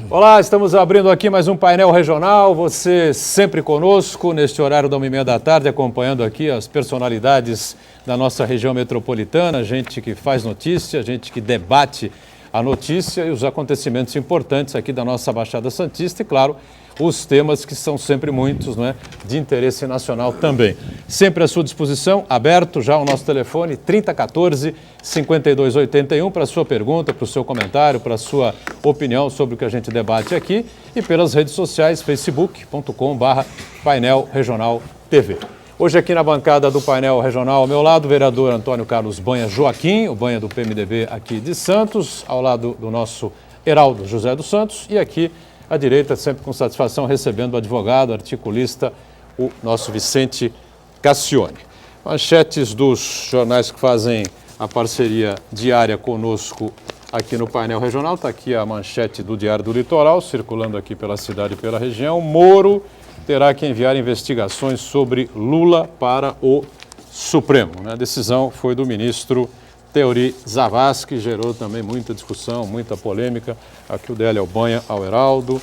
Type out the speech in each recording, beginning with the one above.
Olá, estamos abrindo aqui mais um painel regional, você sempre conosco neste horário da 1h30 da tarde, acompanhando aqui as personalidades da nossa região metropolitana, gente que faz notícia, gente que debate a notícia e os acontecimentos importantes aqui da nossa Baixada Santista e, claro, os temas que são sempre muitos, não é, de interesse nacional também. Sempre à sua disposição, aberto já o nosso telefone 3014-5281 para a sua pergunta, para o seu comentário, para a sua opinião sobre o que a gente debate aqui e pelas redes sociais, facebook.com/Painel Regional TV. Hoje aqui na bancada do Painel Regional, ao meu lado, o vereador Antônio Carlos Banha Joaquim, o Banha do PMDB aqui de Santos, ao lado do nosso Heraldo José dos Santos e aqui à direita, sempre com satisfação, recebendo o advogado, articulista, o nosso Vicente Cassione. Manchetes dos jornais que fazem a parceria diária conosco aqui no painel regional. Está aqui a manchete do Diário do Litoral, circulando aqui pela cidade e pela região. Moro terá que enviar investigações sobre Lula para o Supremo. A decisão foi do ministro Teori Zavascki, gerou também muita discussão, muita polêmica. Aqui o dele ao Banha, ao Heraldo,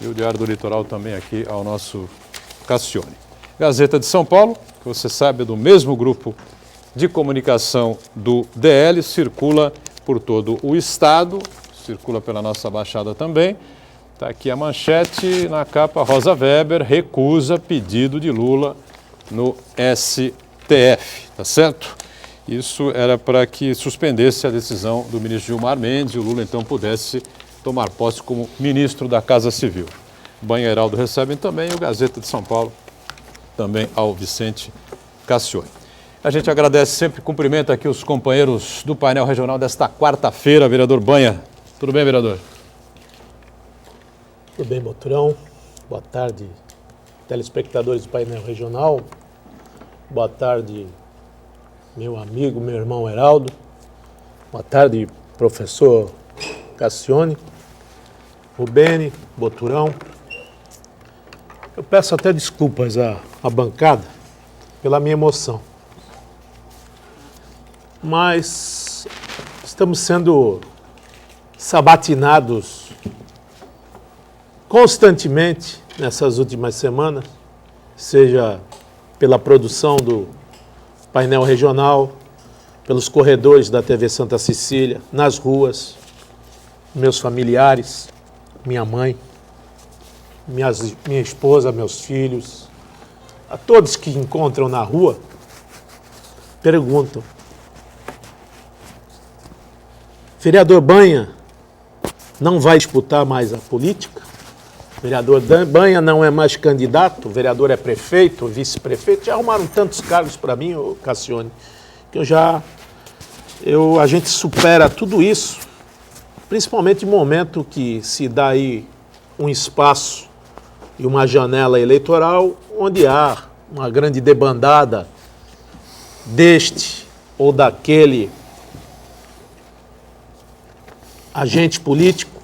e o Diário do Litoral também aqui ao nosso Cassione. Gazeta de São Paulo, que você sabe é do mesmo grupo de comunicação do DL, circula por todo o estado, circula pela nossa Baixada também. Está aqui a manchete na capa: Rosa Weber recusa pedido de Lula no STF, tá certo? Isso era para que suspendesse a decisão do ministro Gilmar Mendes e o Lula então pudesse tomar posse como ministro da Casa Civil. O Banha e Heraldo recebem também, e o Gazeta de São Paulo também ao Vicente Cassione. A gente agradece sempre, cumprimenta aqui os companheiros do painel regional desta quarta-feira. Vereador Banha, tudo bem, vereador? Tudo bem, Boturão. Boa tarde, telespectadores do painel regional. Boa tarde, meu amigo, meu irmão Heraldo. Boa tarde, professor Cassione, Rubene, Boturão. Eu peço até desculpas à bancada pela minha emoção, mas estamos sendo sabatinados constantemente nessas últimas semanas, seja pela produção do painel regional, pelos corredores da TV Santa Cecília, nas ruas, meus familiares, minha mãe, minha esposa, meus filhos, a todos que encontram na rua, perguntam: vereador Banha não vai disputar mais a política? Vereador Banha não é mais candidato, o vereador é prefeito, vice-prefeito. Já arrumaram tantos cargos para mim, Cassione, que a gente supera tudo isso, principalmente no momento que se dá aí um espaço e uma janela eleitoral onde há uma grande debandada deste ou daquele agente político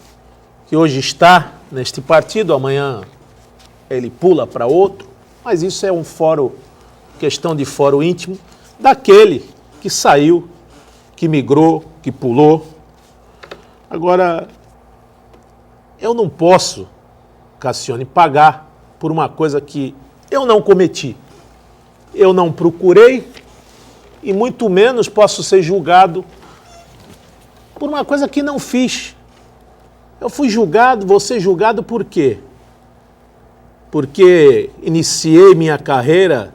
que hoje está neste partido, amanhã ele pula para outro, mas isso é questão de fórum íntimo daquele que saiu, que migrou, que pulou. Agora, eu não posso, Cassione, pagar por uma coisa que eu não cometi, eu não procurei e muito menos posso ser julgado por uma coisa que não fiz. Eu fui julgado, vou ser julgado por quê? Porque iniciei minha carreira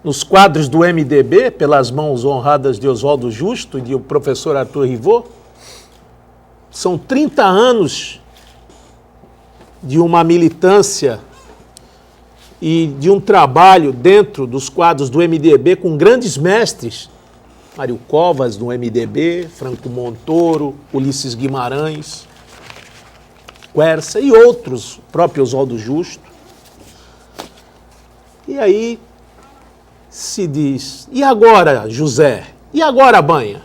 nos quadros do MDB, pelas mãos honradas de Oswaldo Justo e do professor Arthur Rivot. São 30 anos de uma militância e de um trabalho dentro dos quadros do MDB com grandes mestres, Mário Covas, do MDB, Franco Montoro, Ulisses Guimarães, Quercia e outros, próprio Oswaldo Justo. E aí se diz: e agora, José? E agora, Banha?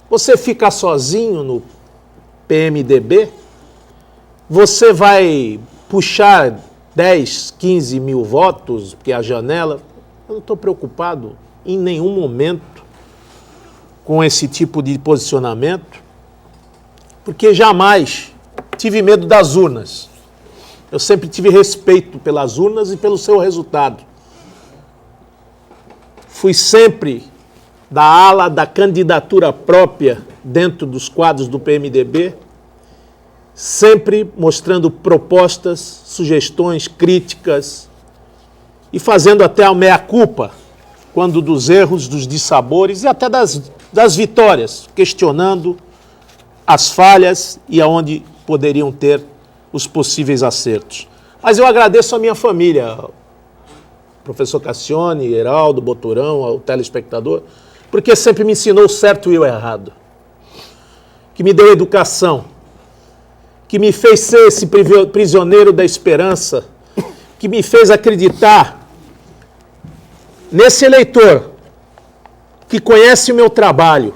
Você fica sozinho no PMDB? Você vai puxar 10, 15 mil votos, porque a janela... Eu não estou preocupado em nenhum momento com esse tipo de posicionamento, porque jamais tive medo das urnas. Eu sempre tive respeito pelas urnas e pelo seu resultado. Fui sempre da ala da candidatura própria dentro dos quadros do PMDB, sempre mostrando propostas, sugestões, críticas e fazendo até a meia-culpa quando dos erros, dos dissabores e até das vitórias, questionando as falhas e aonde poderiam ter os possíveis acertos. Mas eu agradeço a minha família, professor Cassione, Heraldo, Boturão, ao telespectador, porque sempre me ensinou o certo e o errado, que me deu educação, que me fez ser esse prisioneiro da esperança, que me fez acreditar nesse eleitor que conhece o meu trabalho,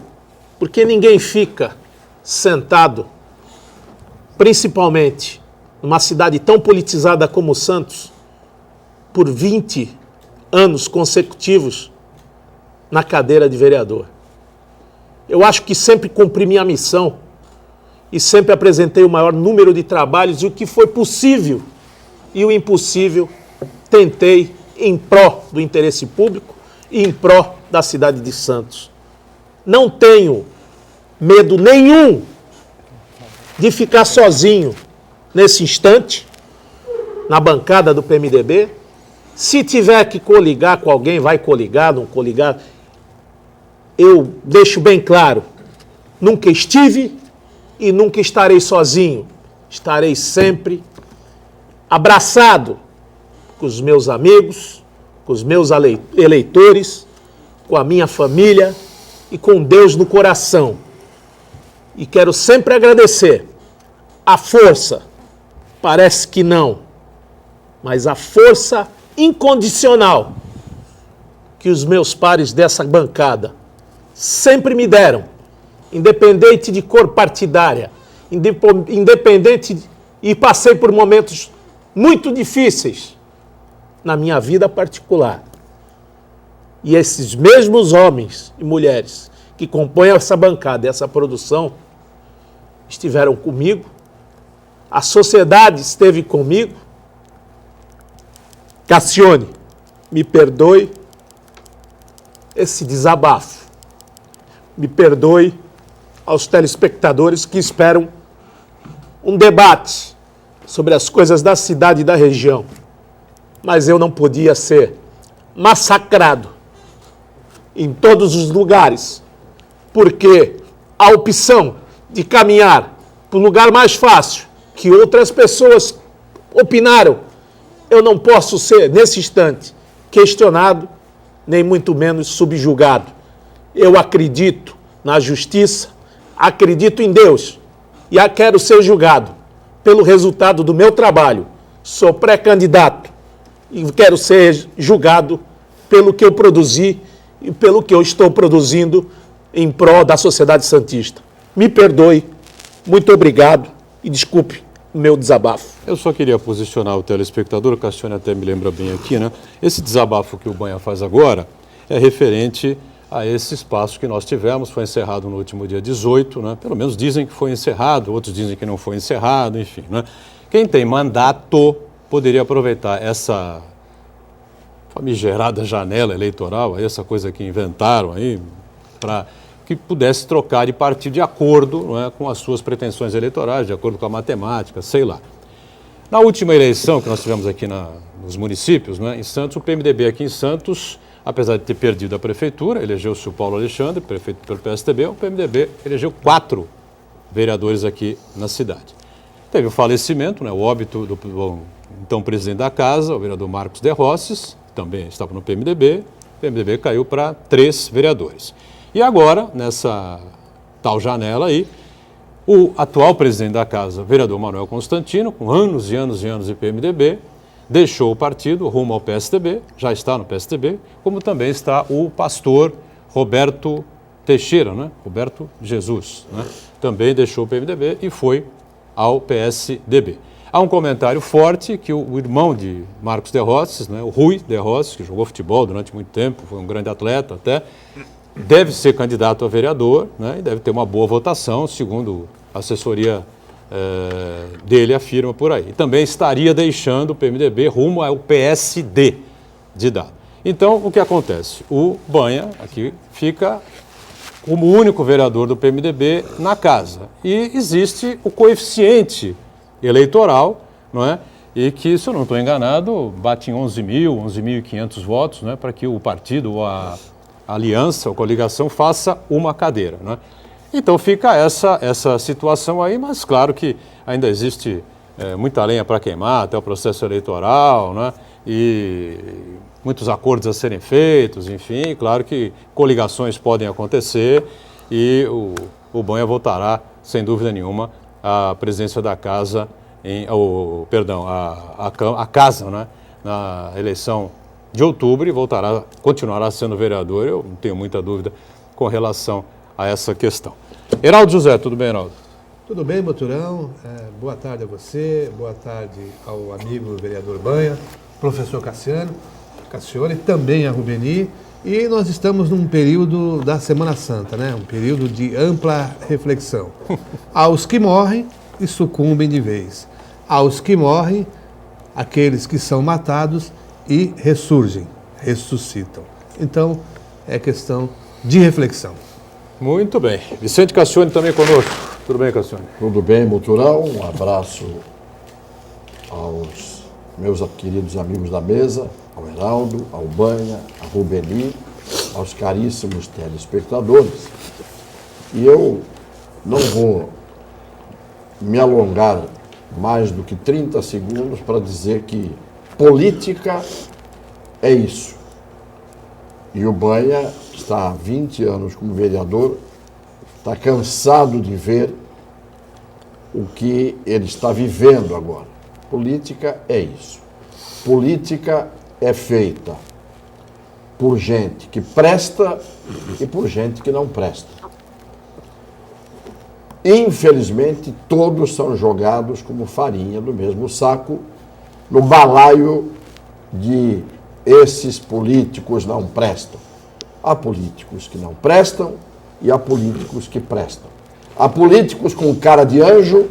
porque ninguém fica sentado, principalmente numa cidade tão politizada como Santos, por 20 anos consecutivos na cadeira de vereador. Eu acho que sempre cumpri minha missão e sempre apresentei o maior número de trabalhos e o que foi possível e o impossível tentei em pró do interesse público e em pró da cidade de Santos. Não tenho medo nenhum de ficar sozinho nesse instante, na bancada do PMDB. Se tiver que coligar com alguém, vai coligar, não coligar. Eu deixo bem claro, nunca estive e nunca estarei sozinho. Estarei sempre abraçado com os meus amigos, com os meus eleitores, com a minha família e com Deus no coração. E quero sempre agradecer a força, parece que não, mas a força incondicional que os meus pares dessa bancada sempre me deram, independente de cor partidária, independente, e passei por momentos muito difíceis na minha vida particular. E esses mesmos homens e mulheres que compõem essa bancada, essa produção, estiveram comigo, a sociedade esteve comigo. Cassione, me perdoe esse desabafo. Me perdoe aos telespectadores que esperam um debate sobre as coisas da cidade e da região. Mas eu não podia ser massacrado em todos os lugares, porque a opção de caminhar para um lugar mais fácil, que outras pessoas opinaram, eu não posso ser, nesse instante, questionado, nem muito menos subjugado. Eu acredito na justiça, acredito em Deus e quero ser julgado pelo resultado do meu trabalho. Sou pré-candidato e quero ser julgado pelo que eu produzi e pelo que eu estou produzindo em prol da sociedade santista. Me perdoe, muito obrigado e desculpe o meu desabafo. Eu só queria posicionar o telespectador, o Cassione até me lembra bem aqui, né? Esse desabafo que o Banha faz agora é referente a esse espaço que nós tivemos, foi encerrado no último dia 18, né? Pelo menos dizem que foi encerrado, outros dizem que não foi encerrado, enfim, né? Quem tem mandato poderia aproveitar essa famigerada janela eleitoral, essa coisa que inventaram aí, para que pudesse trocar de partido de acordo, não é, com as suas pretensões eleitorais, de acordo com a matemática, sei lá. Na última eleição que nós tivemos aqui nos municípios, né, em Santos, o PMDB aqui em Santos, apesar de ter perdido a prefeitura, elegeu-se o Paulo Alexandre, prefeito pelo PSDB, o PMDB elegeu 4 vereadores aqui na cidade. Teve o falecimento, né, o óbito do então presidente da casa, o vereador Marcos de Rosses, que também estava no PMDB, o PMDB caiu para 3 vereadores. E agora, nessa tal janela aí, o atual presidente da casa, vereador Manuel Constantino, com anos e anos e anos de PMDB, deixou o partido rumo ao PSDB, já está no PSDB, como também está o pastor Roberto Teixeira, né? Roberto Jesus, né? Também deixou o PMDB e foi ao PSDB. Há um comentário forte que o irmão de Marcos de Rosses, né, o Rui de Rosses, que jogou futebol durante muito tempo, foi um grande atleta até, deve ser candidato a vereador, né, e deve ter uma boa votação, segundo a assessoria dele afirma por aí. Também estaria deixando o PMDB rumo ao PSD de dado. Então, o que acontece? O Banha aqui fica como único vereador do PMDB na casa. E existe o coeficiente eleitoral, não é? E que, se eu não estou enganado, bate em 11.500 votos, né, para que o partido, ou a aliança, ou coligação, faça uma cadeira. Né? Então fica essa situação aí, mas claro que ainda existe muita lenha para queimar até o processo eleitoral, né? E muitos acordos a serem feitos, enfim, claro que coligações podem acontecer e o Banha voltará, sem dúvida nenhuma, à presidência da casa, a casa, né, na eleição de outubro e continuará sendo vereador. Eu não tenho muita dúvida com relação a essa questão. Heraldo José, tudo bem, Heraldo? Tudo bem, Boturão. Boa tarde a você, boa tarde ao amigo vereador Banha, professor Cassione, também a Rubeni. E nós estamos num período da Semana Santa, né? Um período de ampla reflexão. Aos que morrem e sucumbem de vez. Aos que morrem, aqueles que são matados e ressuscitam. Então, é questão de reflexão. Muito bem. Vicente Cassione também conosco. Tudo bem, Cassione? Tudo bem, Boturão. Um abraço aos meus queridos amigos da mesa, ao Heraldo, ao Banha, a Rubeni, aos caríssimos telespectadores. E eu não vou me alongar mais do que 30 segundos para dizer que política é isso. E o Banha está há 20 anos como vereador, está cansado de ver o que ele está vivendo agora. Política é isso. Política é feita por gente que presta e por gente que não presta. Infelizmente, todos são jogados como farinha do mesmo saco, no balaio de esses políticos não prestam. Há políticos que não prestam e há políticos que prestam. Há políticos com cara de anjo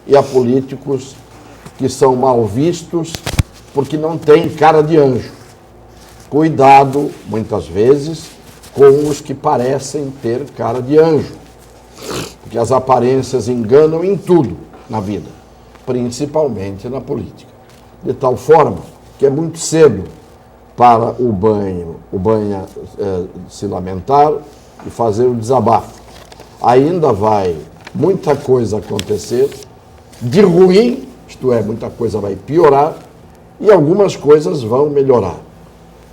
e há políticos que são mal vistos porque não têm cara de anjo. Cuidado, muitas vezes, com os que parecem ter cara de anjo, porque as aparências enganam em tudo na vida, principalmente na política. De tal forma que é muito cedo para o Banha se lamentar e fazer o desabafo. Ainda vai muita coisa acontecer de ruim, isto é, muita coisa vai piorar e algumas coisas vão melhorar.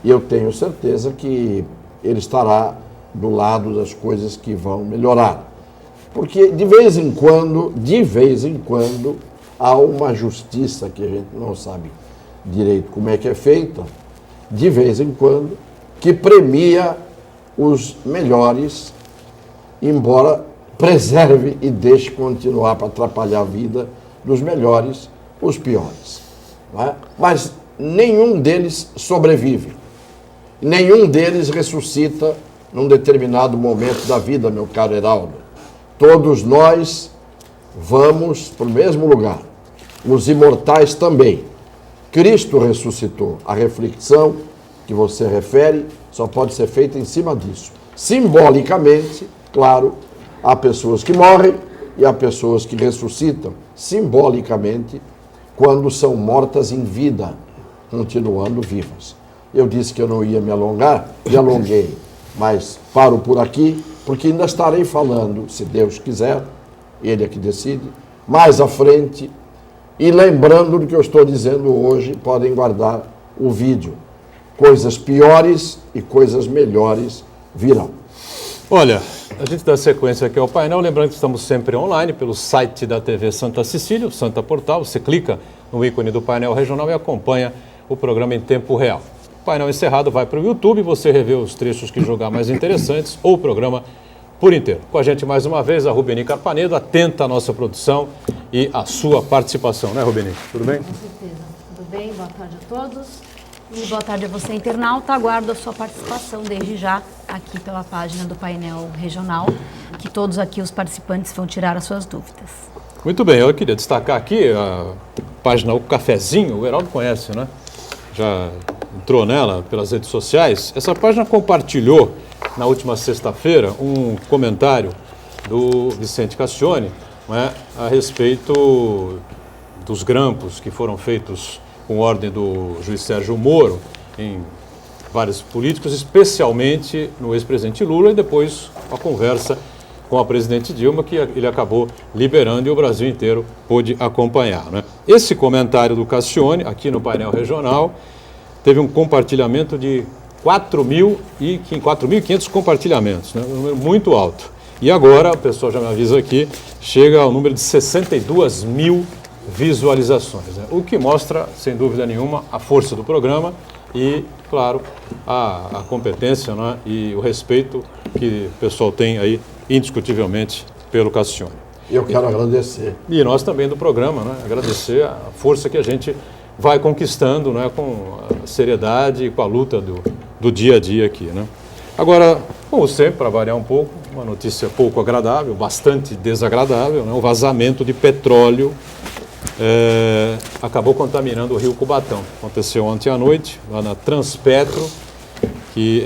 E eu tenho certeza que ele estará do lado das coisas que vão melhorar. Porque de vez em quando, há uma justiça que a gente não sabe direito como é que é feita, de vez em quando, que premia os melhores, embora preserve e deixe continuar para atrapalhar a vida dos melhores, os piores. Não é? Mas nenhum deles sobrevive. Nenhum deles ressuscita num determinado momento da vida, meu caro Heraldo. Todos nós vamos para o mesmo lugar. Os imortais também. Cristo ressuscitou. A reflexão que você refere só pode ser feita em cima disso. Simbolicamente, claro, há pessoas que morrem e há pessoas que ressuscitam. Simbolicamente, quando são mortas em vida, continuando vivas. Eu disse que eu não ia me alongar, me alonguei, mas paro por aqui, porque ainda estarei falando, se Deus quiser, Ele é que decide, mais à frente, e lembrando do que eu estou dizendo hoje, podem guardar o vídeo. Coisas piores e coisas melhores virão. Olha, a gente dá sequência aqui ao painel, lembrando que estamos sempre online pelo site da TV Santa Cecília, o Santa Portal. Você clica no ícone do painel regional e acompanha o programa em tempo real. O painel encerrado vai para o YouTube, você revê os trechos que julgar mais interessantes ou o programa por inteiro. Com a gente mais uma vez, a Rubeni Carpanedo, atenta à nossa produção e à sua participação, né, Rubeni? Tudo bem? Com certeza. Tudo bem? Boa tarde a todos. E boa tarde a você, internauta. Aguardo a sua participação desde já aqui pela página do painel regional, que todos aqui os participantes vão tirar as suas dúvidas. Muito bem, eu queria destacar aqui a página O Cafezinho, o Heraldo conhece, né? Já entrou nela pelas redes sociais. Essa página compartilhou na última sexta-feira um comentário do Vicente Cassione, né, a respeito dos grampos que foram feitos com ordem do juiz Sérgio Moro em vários políticos, especialmente no ex-presidente Lula, e depois a conversa com a presidente Dilma, que ele acabou liberando e o Brasil inteiro pôde acompanhar, né? Esse comentário do Cassione, aqui no painel regional, teve um compartilhamento de 4.500 compartilhamentos, né? Um número muito alto. E agora, o pessoal já me avisa aqui, chega ao número de 62 mil visualizações, né? O que mostra, sem dúvida nenhuma, a força do programa e, claro, a competência, né, e o respeito que o pessoal tem aí, indiscutivelmente, pelo Cassione. Eu quero agradecer. E nós também do programa, né, agradecer a força que a gente vai conquistando, né, com a seriedade e com a luta do dia a dia aqui, né. Agora, como sempre, para variar um pouco, uma notícia pouco agradável, bastante desagradável, né, o vazamento de petróleo acabou contaminando o rio Cubatão. Aconteceu ontem à noite, lá na Transpetro, que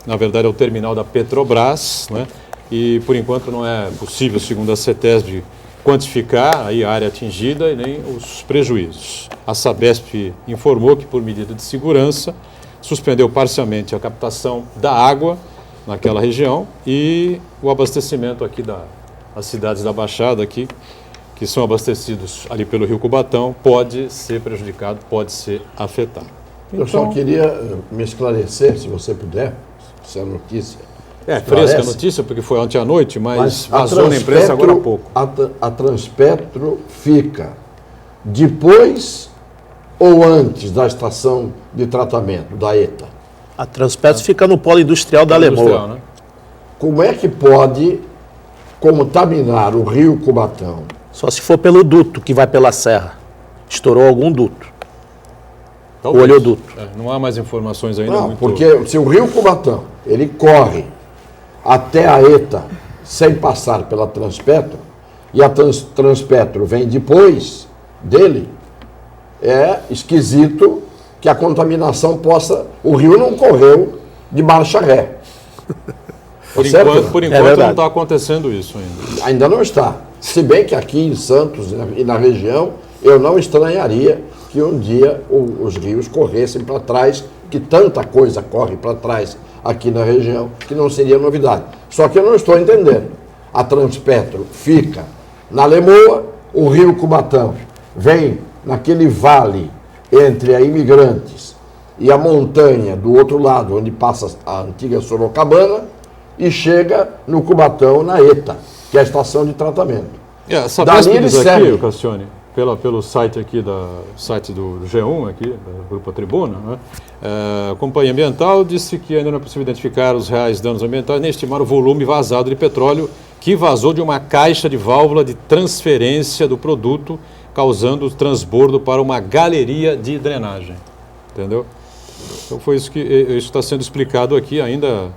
na verdade é o terminal da Petrobras, né? E por enquanto não é possível, segundo a CETESB, quantificar aí a área atingida e nem os prejuízos. A Sabesp informou que, por medida de segurança, suspendeu parcialmente a captação da água naquela região e o abastecimento aqui das cidades da Baixada, aqui, que são abastecidos ali pelo rio Cubatão, pode ser prejudicado, pode ser afetado. Eu só queria me esclarecer, se você puder, se a notícia fresca a notícia, porque foi ontem à noite, mas vazou na imprensa agora há pouco. A Transpetro fica depois ou antes da estação de tratamento, da ETA? A Transpetro fica no polo industrial da Lemoa. Né? Como é que pode contaminar o rio Cubatão? Só se for pelo duto que vai pela serra. Estourou algum duto. Talvez. O oleoduto. Não há mais informações ainda. Não, muito... porque se o rio Cubatão, ele corre até a ETA sem passar pela Transpetro, e a Transpetro vem depois dele, é esquisito que a contaminação possa... O rio não correu de marcha ré. Por enquanto não está acontecendo isso ainda. Ainda não está. Se bem que aqui em Santos e na região, eu não estranharia que um dia os rios corressem para trás, que tanta coisa corre para trás aqui na região, que não seria novidade. Só que eu não estou entendendo. A Transpetro fica na Lemoa, o rio Cubatão vem naquele vale entre a Imigrantes e a montanha do outro lado, onde passa a antiga Sorocabana, e chega no Cubatão, na ETA, que é a estação de tratamento. Essa pesquisa aqui, Cassione, pelo site aqui site do G1 aqui, da Grupo Tribuna, né? A Companhia Ambiental disse que ainda não é possível identificar os reais danos ambientais nem estimar o volume vazado de petróleo que vazou de uma caixa de válvula de transferência do produto, causando transbordo para uma galeria de drenagem. Entendeu? Então foi isso que está sendo explicado aqui. Ainda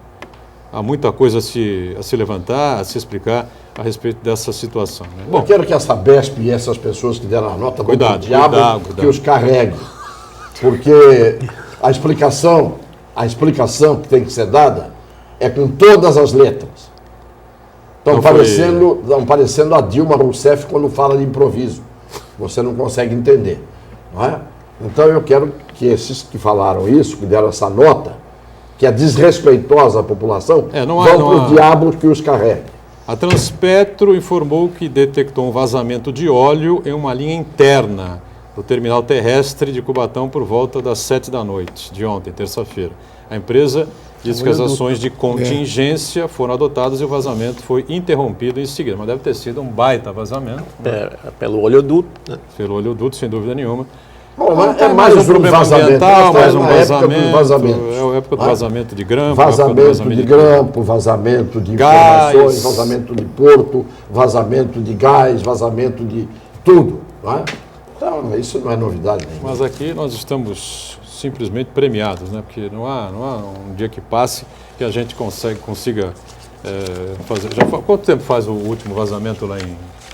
há muita coisa a se levantar, a se explicar a respeito dessa situação, né? Bom, eu quero que a Sabesp e essas pessoas que deram a nota do diabo que os carreguem. Porque a explicação que tem que ser dada é com todas as letras. Estão parecendo a Dilma Rousseff quando fala de improviso. Você não consegue entender. Não é? Então eu quero que esses que falaram isso, que deram essa nota, que é desrespeitosa à população, vão para o diabo que os carregue. A Transpetro informou que detectou um vazamento de óleo em uma linha interna do terminal terrestre de Cubatão por volta das 7 da noite de ontem, terça-feira. A empresa disse que as ações de contingência foram adotadas e o vazamento foi interrompido em seguida. Mas deve ter sido um baita vazamento. Né? Pelo oleoduto. Né? Pelo oleoduto, sem dúvida nenhuma. Bom, é mais um problema ambiental, mais um vazamento. É a época do vazamento de grampo. Vazamento de informações, vazamento de porto, vazamento de gás, vazamento de tudo. Não é? Então, isso não é novidade nenhuma. Mas aqui nós estamos simplesmente premiados, né? Porque não há um dia que passe que a gente consiga fazer. Quanto tempo faz o último vazamento lá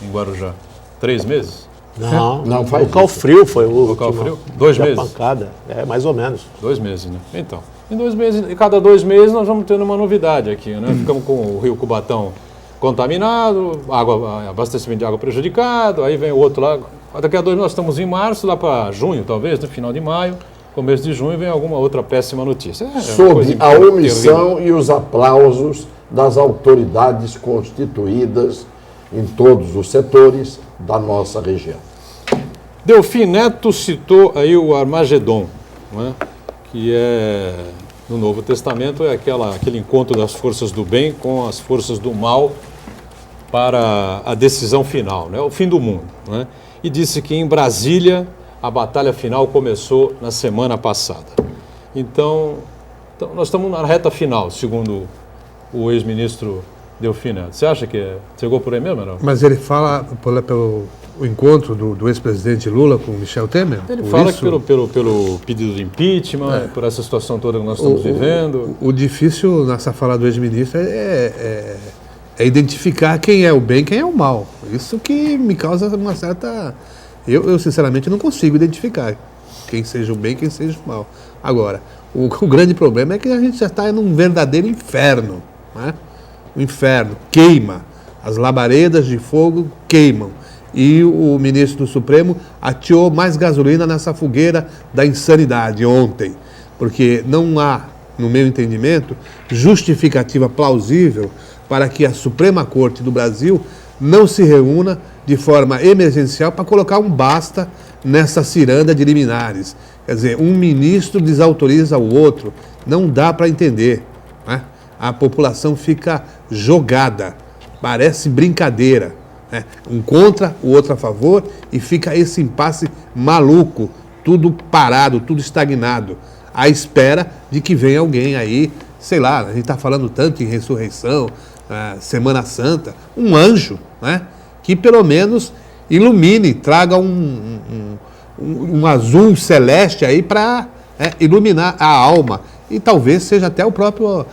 em Guarujá? 3 meses? Não, faz local isso. frio foi o Local último. frio? 2 da meses? pancada, mais ou menos. 2 meses, né? Então, em 2 meses, e cada 2 meses nós vamos tendo uma novidade aqui, né? Ficamos com o Rio Cubatão contaminado, abastecimento de água prejudicado, aí vem o outro lá. Daqui a 2 nós estamos em março, lá para junho, talvez, no final de maio, começo de junho, vem alguma outra péssima notícia. Sob a omissão e os aplausos das autoridades constituídas em todos os setores da nossa região. Delfim Neto citou aí o Armagedon, né? Que é, no Novo Testamento, é aquele encontro das forças do bem com as forças do mal para a decisão final, né? O fim do mundo, né? E disse que em Brasília a batalha final começou na semana passada. Então nós estamos na reta final, segundo o ex-ministro Delfim Neto. Você acha que chegou por aí mesmo, não? Mas ele fala pelo encontro do ex-presidente Lula com Michel Temer? Ele fala que pelo pedido de impeachment, por essa situação toda que nós estamos vivendo. O difícil nessa fala do ex-ministro é identificar quem é o bem e quem é o mal. Isso que me causa uma certa... Eu sinceramente não consigo identificar quem seja o bem e quem seja o mal. Agora, o grande problema é que a gente já está num verdadeiro inferno, né? O inferno queima, as labaredas de fogo queimam. E o ministro do Supremo ateou mais gasolina nessa fogueira da insanidade ontem. Porque não há, no meu entendimento, justificativa plausível para que a Suprema Corte do Brasil não se reúna de forma emergencial para colocar um basta nessa ciranda de liminares. Quer dizer, um ministro desautoriza o outro. Não dá para entender, né? A população fica jogada, parece brincadeira, né? Um contra, o outro a favor, e fica esse impasse maluco, tudo parado, tudo estagnado, à espera de que venha alguém aí, sei lá, a gente está falando tanto em ressurreição, Semana Santa, um anjo, né? Que pelo menos ilumine, traga um azul celeste aí para iluminar a alma. E talvez seja até o próprio,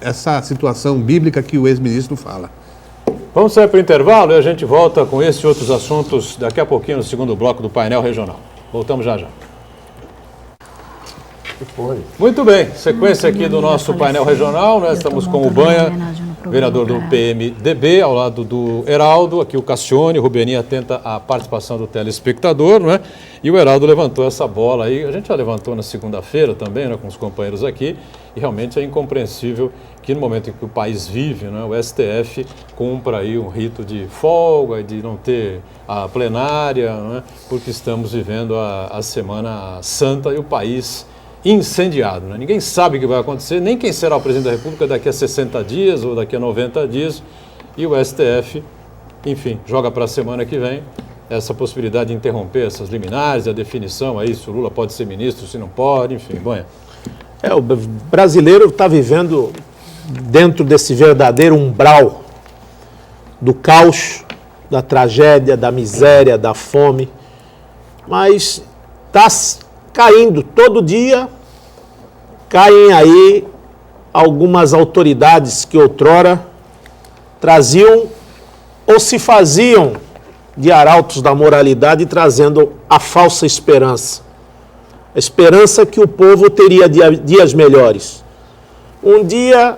essa situação bíblica que o ex-ministro fala. Vamos sair para o intervalo e a gente volta com esse e outros assuntos daqui a pouquinho no segundo bloco do Painel Regional. Voltamos já já. Muito bem, sequência aqui do nosso Painel Regional, nós estamos com o Banha, vereador do PMDB, ao lado do Heraldo, aqui o Cassione, o Rubeni atenta à participação do telespectador, não é? E o Heraldo levantou essa bola aí, a gente já levantou na segunda-feira também, né, com os companheiros aqui, e realmente é incompreensível que no momento em que o país vive, né, o STF cumpra aí um rito de folga, de não ter a plenária, né, porque estamos vivendo a Semana Santa e o país incendiado, né? Ninguém sabe o que vai acontecer, nem quem será o presidente da República daqui a 60 dias ou daqui a 90 dias, e o STF, enfim, joga para a semana que vem essa possibilidade de interromper essas liminares, a definição aí se o Lula pode ser ministro, se não pode, enfim, Banha. O brasileiro está vivendo dentro desse verdadeiro umbral do caos, da tragédia, da miséria, da fome, mas está caindo todo dia, caem aí algumas autoridades que outrora traziam ou se faziam de arautos da moralidade, trazendo a falsa esperança. A esperança que o povo teria dias melhores. Um dia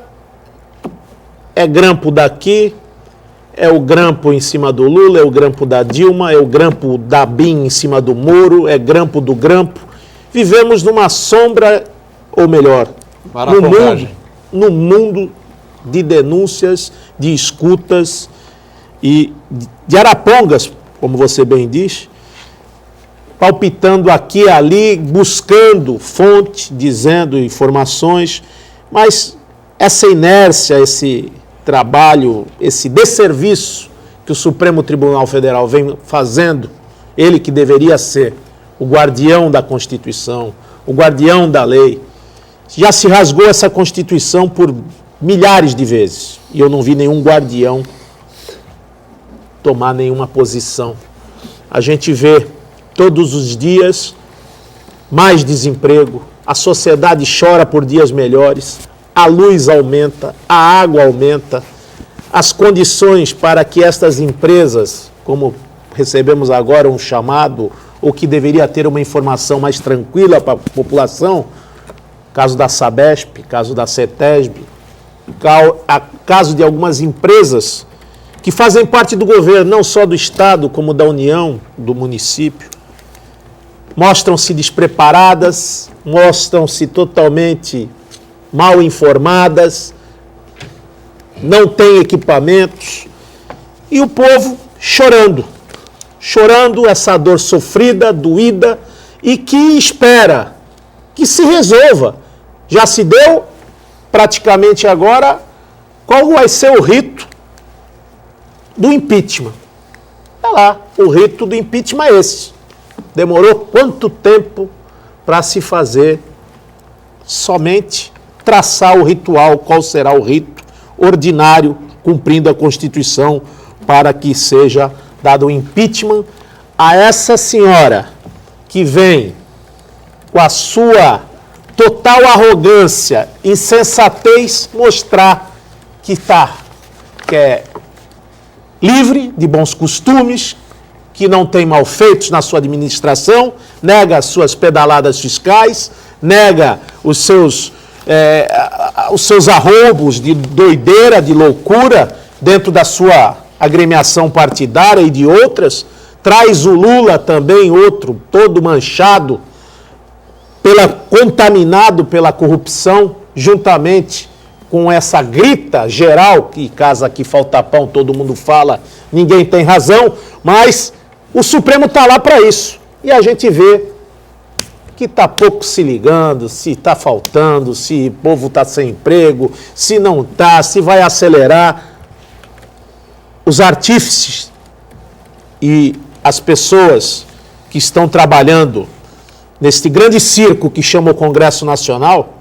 é grampo daqui, é o grampo em cima do Lula, é o grampo da Dilma, é o grampo da BIM em cima do Moro, é grampo do grampo. Vivemos numa sombra, ou melhor, no mundo de denúncias, de escutas e de arapongas, como você bem diz, palpitando aqui e ali, buscando fonte, dizendo informações, mas essa inércia, esse trabalho, esse desserviço que o Supremo Tribunal Federal vem fazendo, ele que deveria ser o guardião da Constituição, o guardião da lei, já se rasgou essa Constituição por milhares de vezes. E eu não vi nenhum guardião tomar nenhuma posição. A gente vê todos os dias mais desemprego, a sociedade chora por dias melhores, a luz aumenta, a água aumenta, as condições para que estas empresas, como recebemos agora um chamado, ou que deveria ter uma informação mais tranquila para a população, caso da Sabesp, caso da CETESB, caso de algumas empresas que fazem parte do governo, não só do Estado, como da União, do município, mostram-se despreparadas, mostram-se totalmente mal informadas, não têm equipamentos, e o povo chorando essa dor sofrida, doída, e que espera que se resolva. Já se deu praticamente agora qual vai ser o rito do impeachment. Tá lá, o rito do impeachment é esse. Demorou quanto tempo para se fazer? Somente traçar o ritual, qual será o rito ordinário, cumprindo a Constituição, para que seja dado o impeachment a essa senhora que vem com a sua total arrogância, insensatez, mostrar que é livre de bons costumes, que não tem malfeitos na sua administração, nega as suas pedaladas fiscais, nega os seus arroubos de doideira, de loucura, dentro da sua agremiação partidária e de outras, traz o Lula também, outro, todo manchado, contaminado pela corrupção, juntamente com essa grita geral, que casa aqui falta pão, todo mundo fala, ninguém tem razão, mas o Supremo está lá para isso. E a gente vê que está pouco se ligando, se está faltando, se o povo está sem emprego, se não está, se vai acelerar. Os artífices e as pessoas que estão trabalhando neste grande circo que chama o Congresso Nacional,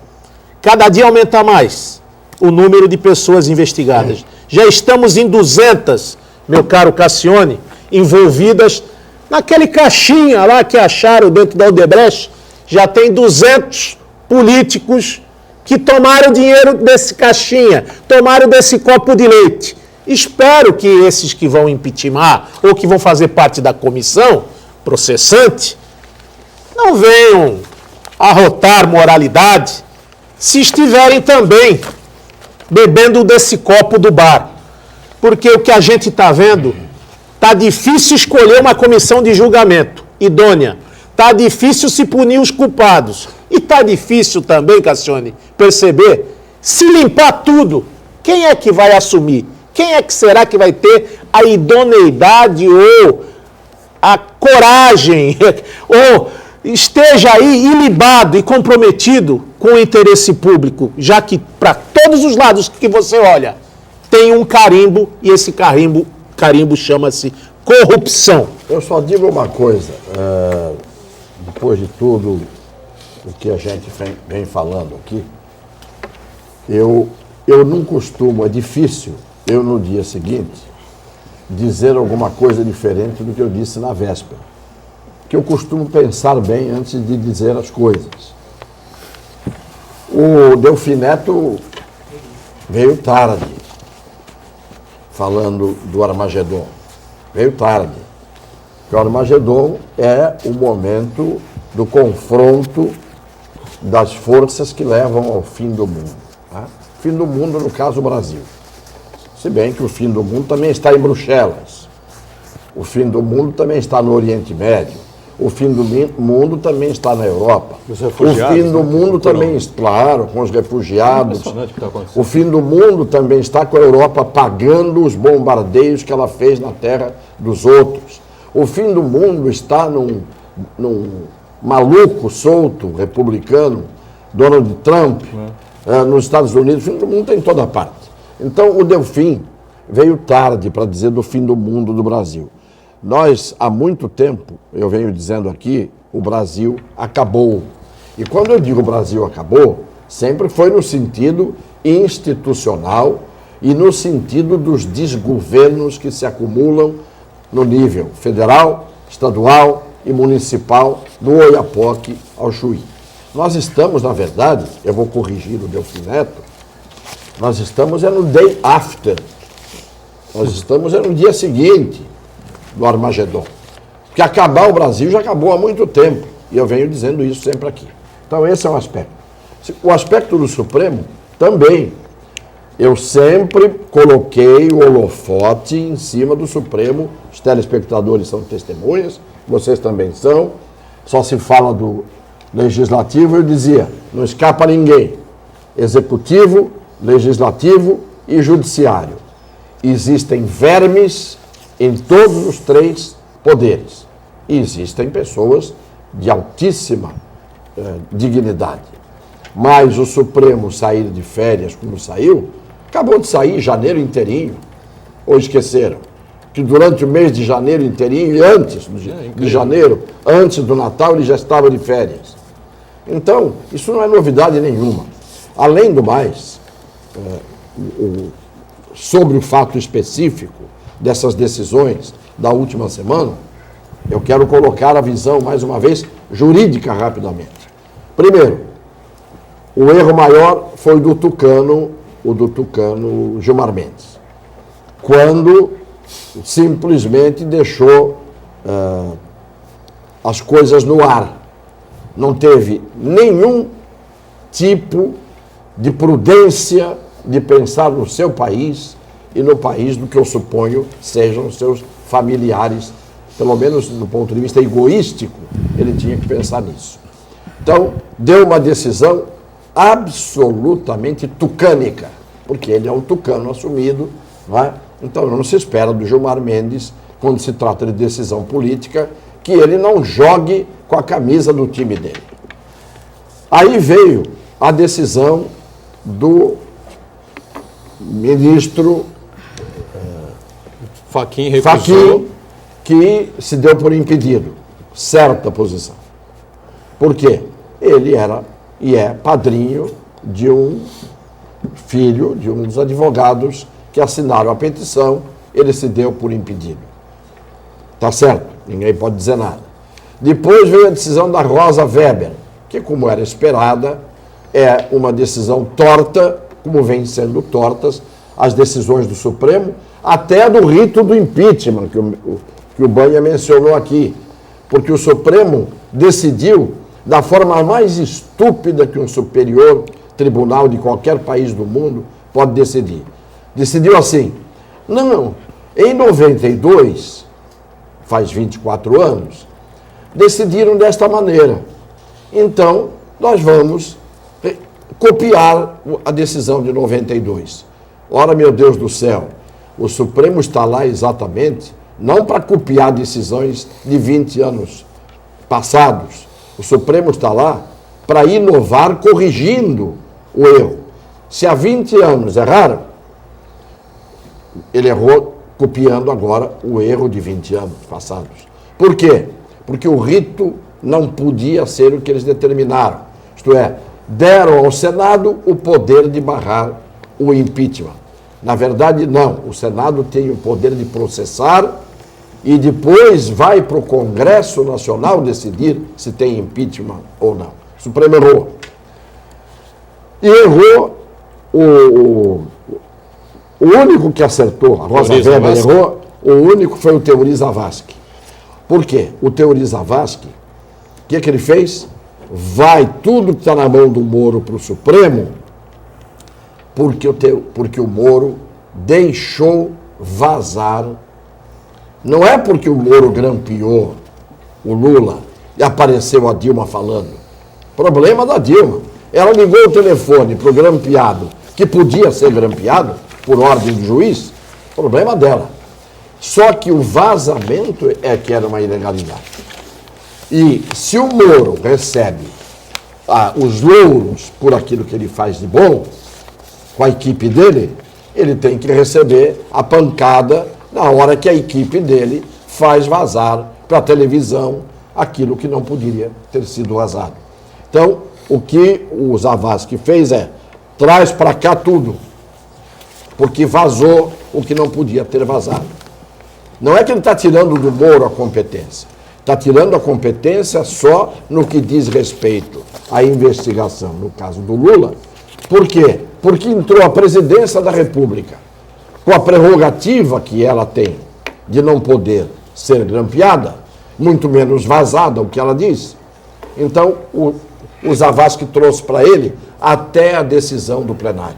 cada dia aumenta mais o número de pessoas investigadas. Já estamos em 200, meu caro Cassione, envolvidas naquele caixinha lá que acharam dentro da Odebrecht. Já tem 200 políticos que tomaram dinheiro desse caixinha, tomaram desse copo de leite. Espero que esses que vão impeachmentar ou que vão fazer parte da comissão processante não venham arrotar moralidade se estiverem também bebendo desse copo do bar. Porque o que a gente está vendo, está difícil escolher uma comissão de julgamento idônea. Está difícil se punir os culpados. E está difícil também, Cassione, perceber, se limpar tudo, quem é que vai assumir? Quem é que será que vai ter a idoneidade ou a coragem, ou esteja aí ilibado e comprometido com o interesse público, já que para todos os lados que você olha, tem um carimbo, e esse carimbo chama-se corrupção. Eu só digo uma coisa, depois de tudo o que a gente vem falando aqui, eu não costumo, é difícil, eu no dia seguinte, dizer alguma coisa diferente do que eu disse na véspera. Que eu costumo pensar bem antes de dizer as coisas. O Delfim Neto veio tarde, falando do Armagedon. Veio tarde. Porque o Armagedon é o momento do confronto das forças que levam ao fim do mundo. Tá? Fim do mundo, no caso, o Brasil. Se bem que o fim do mundo também está em Bruxelas. O fim do mundo também está no Oriente Médio. O fim do mundo também está na Europa. O fim do mundo também está, claro, com os refugiados. O fim do mundo também está com a Europa pagando os bombardeios que ela fez na terra dos outros. O fim do mundo está num maluco solto, republicano, Donald Trump, nos Estados Unidos. O fim do mundo está em toda parte. Então, o Delfim veio tarde para dizer do fim do mundo do Brasil. Nós, há muito tempo, eu venho dizendo aqui, o Brasil acabou. E quando eu digo o Brasil acabou, sempre foi no sentido institucional e no sentido dos desgovernos que se acumulam no nível federal, estadual e municipal, do Oiapoque ao Chuí. Nós estamos, na verdade, eu vou corrigir o Delfim Neto, nós estamos no day after Nós estamos no dia seguinte do Armagedon. Porque acabar o Brasil já acabou há muito tempo. E eu venho dizendo isso sempre aqui. Então esse é um aspecto. O aspecto do Supremo também. Eu sempre coloquei o holofote em cima do Supremo. Os telespectadores são testemunhas, vocês também são. Só se fala do Legislativo, eu dizia, não escapa ninguém. Executivo, Legislativo e Judiciário. Existem vermes em todos os três poderes. E existem pessoas de altíssima dignidade. Mas o Supremo sair de férias como saiu, acabou de sair janeiro inteirinho. Ou esqueceram? Que durante o mês de janeiro inteirinho e antes de janeiro, antes do Natal, ele já estava de férias. Então, isso não é novidade nenhuma. Além do mais, sobre o fato específico dessas decisões da última semana, eu quero colocar a visão, mais uma vez, jurídica rapidamente. Primeiro, o erro maior foi o do tucano Gilmar Mendes, quando simplesmente deixou as coisas no ar. Não teve nenhum tipo de prudência de pensar no seu país e no país do que eu suponho sejam os seus familiares, pelo menos do ponto de vista egoístico, ele tinha que pensar nisso. Então, deu uma decisão absolutamente tucânica, porque ele é um tucano assumido, não é? Então não se espera do Gilmar Mendes, quando se trata de decisão política, que ele não jogue com a camisa do time dele. Aí veio a decisão do ministro Fachin recusou. Fachin, que se deu por impedido. Certa posição. Por quê? Ele era e é padrinho de um filho de um dos advogados que assinaram a petição, ele se deu por impedido. Tá certo? Ninguém pode dizer nada. Depois veio a decisão da Rosa Weber, que, como era esperada, é uma decisão torta, como vem sendo tortas as decisões do Supremo, até do rito do impeachment, que o Banha mencionou aqui. Porque o Supremo decidiu da forma mais estúpida que um superior tribunal de qualquer país do mundo pode decidir. Decidiu assim, não, em 92, faz 24 anos, decidiram desta maneira. Então, nós vamos copiar a decisão de 92. Ora, meu Deus do céu, o Supremo está lá exatamente, não para copiar decisões de 20 anos passados. O Supremo está lá para inovar corrigindo o erro. Se há 20 anos erraram, ele errou copiando agora o erro de 20 anos passados. Por quê? Porque o rito não podia ser o que eles determinaram. Isto é, deram ao Senado o poder de barrar o impeachment. Na verdade, não. O Senado tem o poder de processar e depois vai para o Congresso Nacional decidir se tem impeachment ou não. O Supremo errou. E errou o único que acertou, a Rosa Weber errou, o único foi o Teori Zavascki. Por quê? O Teori Zavascki, o que ele fez? Vai tudo que está na mão do Moro para o Supremo, porque o Moro deixou vazar. Não é porque o Moro grampeou o Lula e apareceu a Dilma falando. Problema da Dilma. Ela ligou o telefone para o grampeado, que podia ser grampeado por ordem do juiz, problema dela. Só que o vazamento é que era uma ilegalidade. E se o Moro recebe os louros por aquilo que ele faz de bom, com a equipe dele, ele tem que receber a pancada na hora que a equipe dele faz vazar para a televisão aquilo que não poderia ter sido vazado. Então, o que o Zavascki fez é, traz para cá tudo, porque vazou o que não podia ter vazado. Não é que ele está tirando do Moro a competência, está tirando a competência só no que diz respeito à investigação, no caso do Lula. Por quê? Porque entrou a presidência da República com a prerrogativa que ela tem de não poder ser grampeada, muito menos vazada, o que ela disse. Então, o Zavascki trouxe para ele até a decisão do plenário.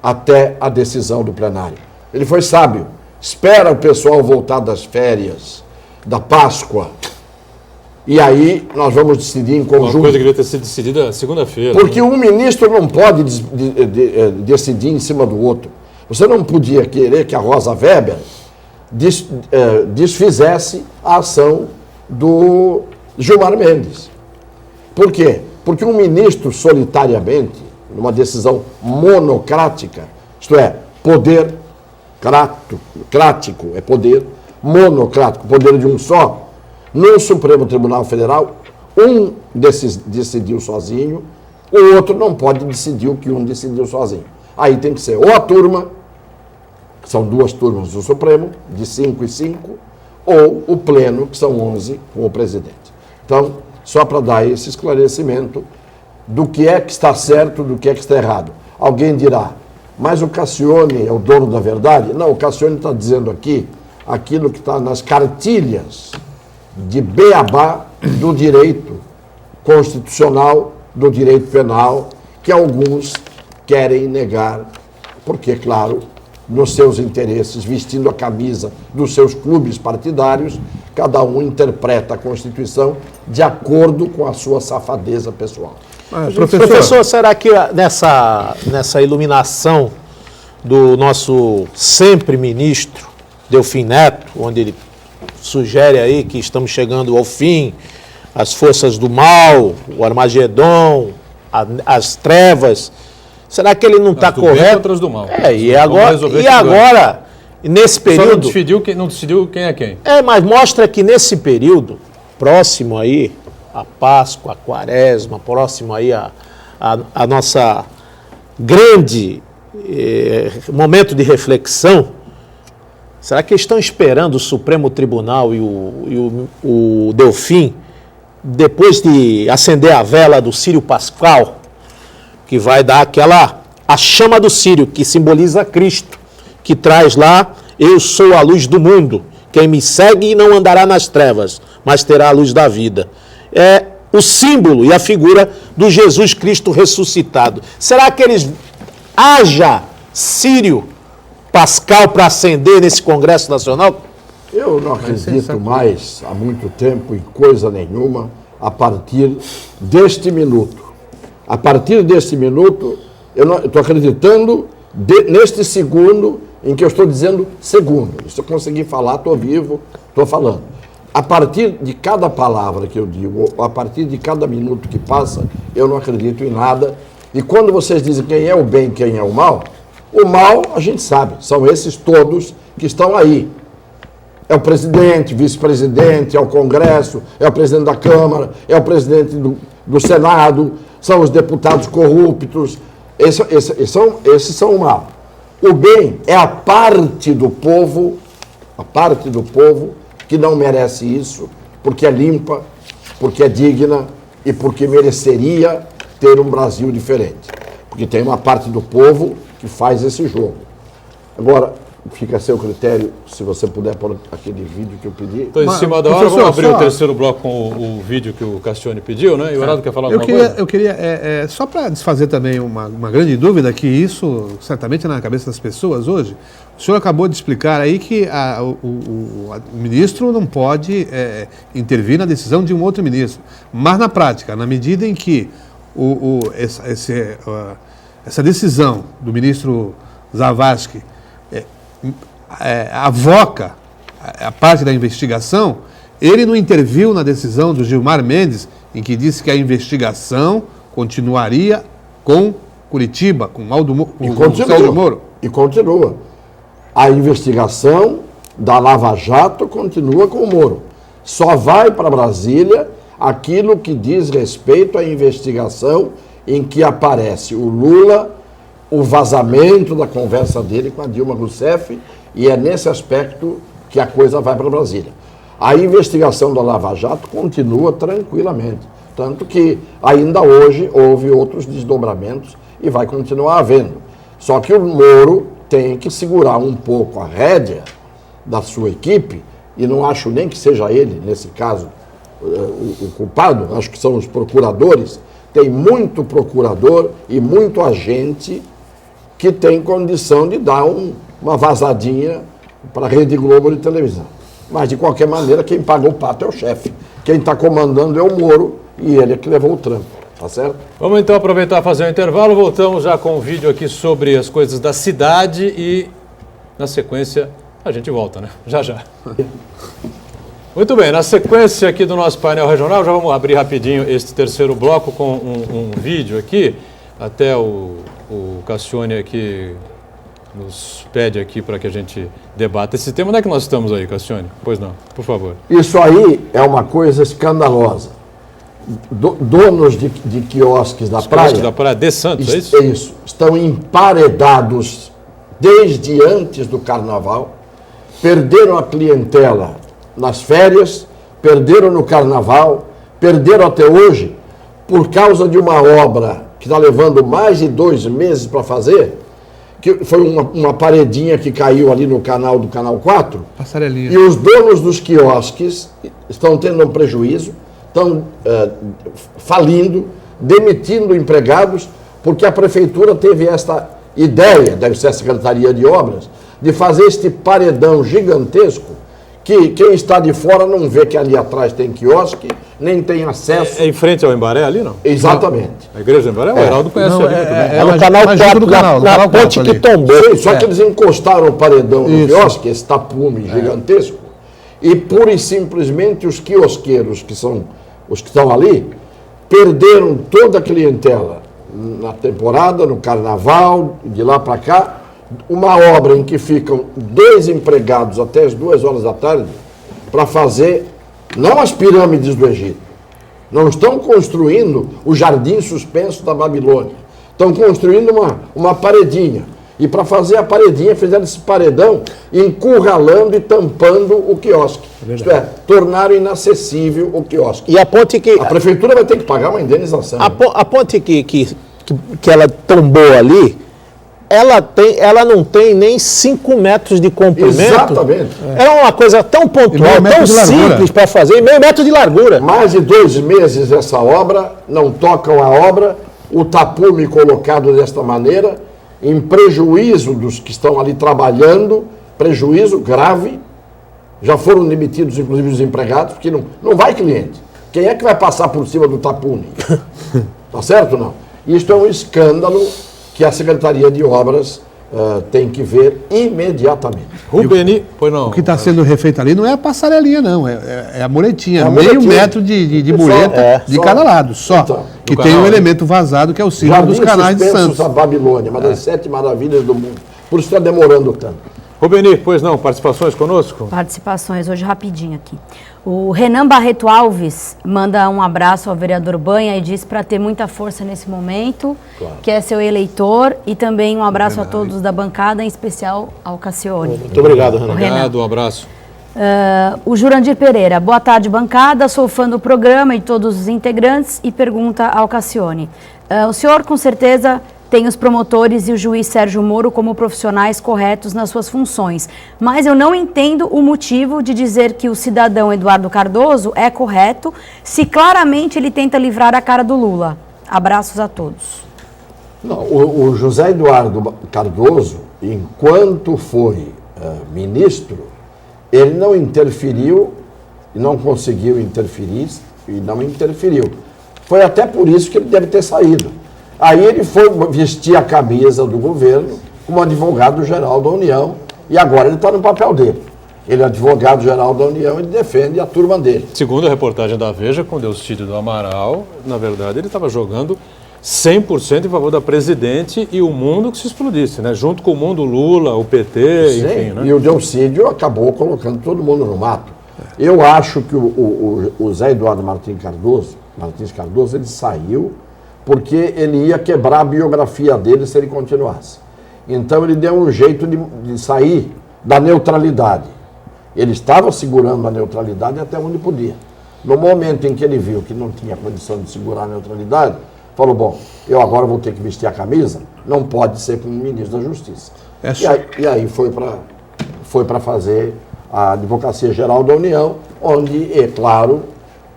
Até a decisão do plenário. Ele foi sábio. Espera o pessoal voltar das férias, da Páscoa, e aí nós vamos decidir em conjunto. Uma coisa que devia ter sido decidida segunda-feira. Porque um ministro não pode decidir em cima do outro. Você não podia querer que a Rosa Weber desfizesse a ação do Gilmar Mendes. Por quê? Porque um ministro solitariamente, numa decisão monocrática, isto é, poder crático, é poder monocrático, poder de um só, no Supremo Tribunal Federal, um decidiu sozinho, o outro não pode decidir o que um decidiu sozinho. Aí tem que ser ou a turma, que são 2 turmas do Supremo, de 5 e 5, ou o pleno, que são 11, com o presidente. Então, só para dar esse esclarecimento do que é que está certo, do que é que está errado. Alguém dirá, mas o Cassione é o dono da verdade? Não, o Cassione está dizendo aqui aquilo que está nas cartilhas de beabá do direito constitucional, do direito penal, que alguns querem negar, porque, claro, nos seus interesses, vestindo a camisa dos seus clubes partidários, cada um interpreta a Constituição de acordo com a sua safadeza pessoal. Professor, será que nessa iluminação do nosso sempre ministro Delfim Neto, onde ele sugere aí que estamos chegando ao fim, as forças do mal, o Armagedon, as trevas, será que ele não está correto? Outras do mal. E agora, nesse período... Só não decidiu quem é quem. Mas mostra que nesse período, próximo aí, a Páscoa, a Quaresma, próximo aí a nossa grande momento de reflexão, será que estão esperando o Supremo Tribunal e o Delfim, depois de acender a vela do Círio Pascal, que vai dar a chama do Círio, que simboliza Cristo, que traz lá, eu sou a luz do mundo, quem me segue não andará nas trevas, mas terá a luz da vida. É o símbolo e a figura do Jesus Cristo ressuscitado. Será que haja Círio Pascal para acender nesse Congresso Nacional? Eu não acredito mais, há muito tempo, em coisa nenhuma, a partir deste minuto. A partir deste minuto, eu estou acreditando neste segundo em que eu estou dizendo segundo. Se eu conseguir falar, estou vivo, estou falando. A partir de cada palavra que eu digo, a partir de cada minuto que passa, eu não acredito em nada. E quando vocês dizem quem é o bem e quem é o mal a gente sabe, são esses todos que estão aí. É o presidente, vice-presidente, é o Congresso, é o presidente da Câmara, é o presidente do Senado, são os deputados corruptos, esses são o mal. O bem é a parte do povo que não merece isso, porque é limpa, porque é digna e porque mereceria ter um Brasil diferente. Porque tem uma parte do povo que faz esse jogo. Agora, fica a seu critério, se você puder pôr aquele vídeo que eu pedi. Então, em cima da hora, vamos abrir o terceiro bloco com o vídeo que o Cassione pediu, né? E o Heraldo quer falar alguma coisa? Eu queria, só para desfazer também uma grande dúvida, que isso certamente é na cabeça das pessoas hoje, o senhor acabou de explicar aí que o ministro não pode intervir na decisão de um outro ministro. Mas na prática, na medida em que essa decisão do ministro Zavascki avoca a parte da investigação, ele não interviu na decisão do Gilmar Mendes, em que disse que a investigação continuaria com Curitiba, com Sérgio Moro. E continua. A investigação da Lava Jato continua com o Moro. Só vai para Brasília aquilo que diz respeito à investigação em que aparece o Lula, o vazamento da conversa dele com a Dilma Rousseff, e é nesse aspecto que a coisa vai para Brasília. A investigação da Lava Jato continua tranquilamente, tanto que ainda hoje houve outros desdobramentos e vai continuar havendo. Só que o Moro tem que segurar um pouco a rédea da sua equipe, e não acho nem que seja ele, nesse caso, o culpado, acho que são os procuradores. Tem muito procurador e muito agente que tem condição de dar uma vazadinha para a Rede Globo de televisão. Mas, de qualquer maneira, quem paga o pato é o chefe. Quem está comandando é o Moro, e ele é que levou o trampo. Tá certo? Vamos então aproveitar e fazer um intervalo. Voltamos já com um vídeo aqui sobre as coisas da cidade e, na sequência, a gente volta, né? Já, já. Muito bem, na sequência aqui do nosso painel regional, já vamos abrir rapidinho este terceiro bloco com um vídeo aqui. Até o Cassione aqui nos pede aqui para que a gente debata esse tema. Onde é que nós estamos aí, Cassione? Pois não, por favor. Isso aí é uma coisa escandalosa. Donos de quiosques da praia... Quiosques da praia de Santos, é isso? É isso. Estão emparedados desde antes do carnaval, perderam a clientela nas férias, perderam no carnaval, perderam até hoje por causa de uma obra que está levando mais de 2 meses para fazer, que foi uma paredinha que caiu ali no canal do Canal 4. Passarelinha. E os donos dos quiosques estão tendo um prejuízo, estão falindo, demitindo empregados, porque a prefeitura teve esta ideia, deve ser a Secretaria de Obras, de fazer este paredão gigantesco que quem está de fora não vê que ali atrás tem quiosque, nem tem acesso. É em frente ao Embaré ali, não? Exatamente. A igreja do Embaré? O Heraldo conhece Não, ali muito bem. É no canal 4, na ponte que tombou. Sim, só que eles encostaram o paredão no quiosque, esse tapume gigantesco, e pura e simplesmente os quiosqueiros, que são os que estão ali, perderam toda a clientela na temporada, no carnaval, de lá para cá. Uma obra em que ficam 2 empregados até as 2 horas da tarde para fazer, não as pirâmides do Egito, não estão construindo o jardim suspenso da Babilônia, estão construindo uma paredinha. E para fazer a paredinha, fizeram esse paredão encurralando e tampando o quiosque. Isto é, tornaram inacessível o quiosque. E a ponte que... A prefeitura vai ter que pagar uma indenização. A ponte que ela tombou ali, ela não tem nem 5 metros de comprimento. Exatamente. É uma coisa tão pontual, tão simples para fazer, e meio metro de largura. Mais de 2 meses essa obra, não tocam a obra, o tapume colocado desta maneira, em prejuízo dos que estão ali trabalhando, prejuízo grave. Já foram demitidos, inclusive, os empregados, porque não vai cliente. Quem é que vai passar por cima do tapume? Tá certo ou não? Isto é um escândalo que a Secretaria de Obras tem que ver imediatamente. Rubeni, pois não. O que está sendo refeito ali não é a passarelinha, não. É a muretinha. É a meio muretinha. metro de mureta de só. cada lado, só. Então, que do tem canal, um né? elemento vazado, que é o símbolo dos canais de Santos. a Babilônia, uma das 7 maravilhas do mundo. Por isso está demorando tanto. Rubeni, pois não, participações conosco? Participações, hoje rapidinho aqui. O Renan Barreto Alves manda um abraço ao vereador Banha e diz para ter muita força nesse momento, que é seu eleitor, e também um abraço a todos da bancada, em especial ao Cassione. Muito obrigado, Renan. Obrigado, um abraço. O Jurandir Pereira, boa tarde, bancada, sou fã do programa e de todos os integrantes, e pergunta ao Cassione. O senhor, com certeza, tem os promotores e o juiz Sérgio Moro como profissionais corretos nas suas funções, mas eu não entendo o motivo de dizer que o cidadão Eduardo Cardoso é correto se claramente ele tenta livrar a cara do Lula. Abraços a todos. Não, o José Eduardo Cardoso, enquanto foi ministro, ele não interferiu, e não conseguiu interferir, e não interferiu. Foi até por isso que ele deve ter saído. Aí ele foi vestir a camisa do governo como advogado-geral da União, e agora ele está no papel dele. Ele é advogado-geral da União e defende a turma dele. Segundo a reportagem da Veja, com o Deustídio do Amaral, na verdade ele estava jogando 100% em favor da presidente e o mundo que se explodisse, né? Junto com o mundo Lula, o PT, Sim, enfim, né? E o Delcídio acabou colocando todo mundo no mato. Eu acho que o Zé Eduardo Martins Cardoso, ele saiu porque ele ia quebrar a biografia dele se ele continuasse. Então ele deu um jeito de sair da neutralidade. Ele estava segurando a neutralidade até onde podia. No momento em que ele viu que não tinha condição de segurar a neutralidade, falou, bom, eu agora vou ter que vestir a camisa, não pode ser como ministro da Justiça. E aí foi para fazer a Advocacia Geral da União, onde, é claro,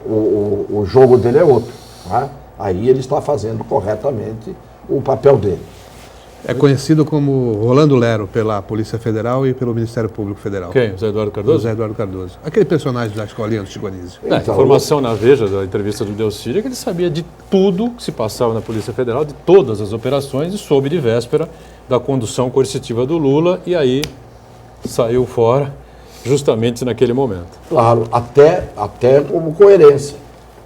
o jogo dele é outro. Né? Aí ele está fazendo corretamente o papel dele. É conhecido como Rolando Lero pela Polícia Federal e pelo Ministério Público Federal. Quem? José Eduardo Cardoso? José Eduardo Cardoso. Aquele personagem da escolinha do Chico Anísio. A informação na Veja, da entrevista do Delcídio, é que ele sabia de tudo que se passava na Polícia Federal, de todas as operações, e soube de véspera da condução coercitiva do Lula, e aí saiu fora justamente naquele momento. Claro, até como coerência.